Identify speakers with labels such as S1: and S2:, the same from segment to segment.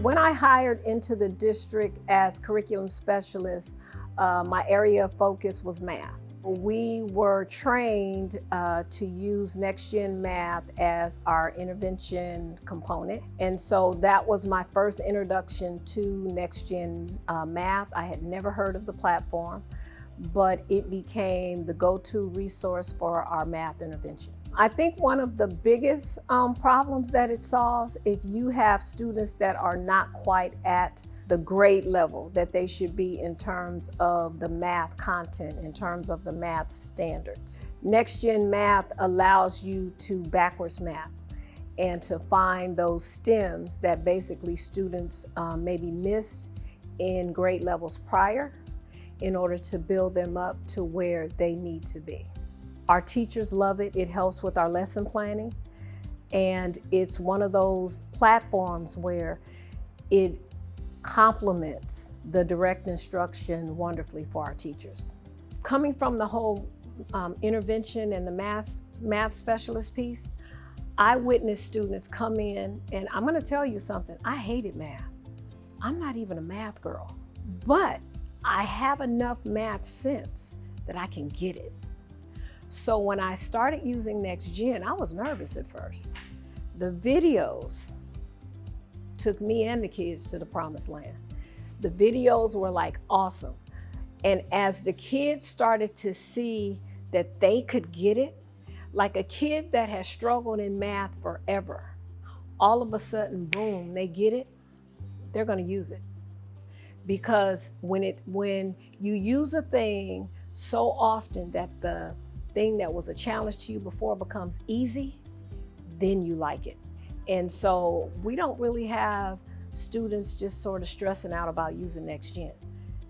S1: When I hired into the district as curriculum specialist, my area of focus was math. We were trained to use Next Gen Math as our intervention component. And so that was my first introduction to Next Gen Math. I had never heard of the platform, but it became the go-to resource for our math intervention. I think one of the biggest problems that it solves, if you have students that are not quite at the grade level that they should be in terms of the math content, in terms of the math standards. Next Gen Math allows you to backwards math and to find those stems that basically students maybe missed in grade levels prior in order to build them up to where they need to be. Our teachers love it. It helps with our lesson planning. And it's one of those platforms where it complements the direct instruction wonderfully for our teachers. Coming from the whole intervention and the math specialist piece, I witnessed students come in, and I'm gonna tell you something, I hated math. I'm not even a math girl, but I have enough math sense that I can get it. So when I started using Next Gen, I was nervous at first. The videos took me and the kids to the promised land. The videos were like awesome. And as the kids started to see that they could get it, like a kid that has struggled in math forever, all of a sudden, boom, they get it, they're gonna use it. Because when you use a thing so often that the thing that was a challenge to you before becomes easy, then you like it. And so we don't really have students just sort of stressing out about using Next Gen.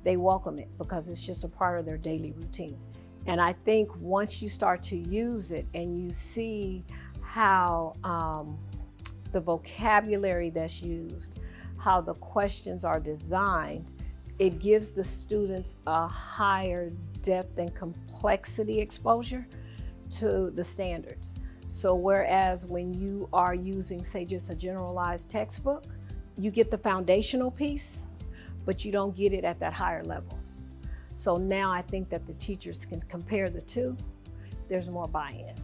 S1: They welcome it because it's just a part of their daily routine. And I think once you start to use it and you see how the vocabulary that's used, how the questions are designed, it gives the students a higher depth and complexity exposure to the standards. So whereas when you are using, say, just a generalized textbook, you get the foundational piece, but you don't get it at that higher level. So now I think that the teachers can compare the two. There's more buy-in.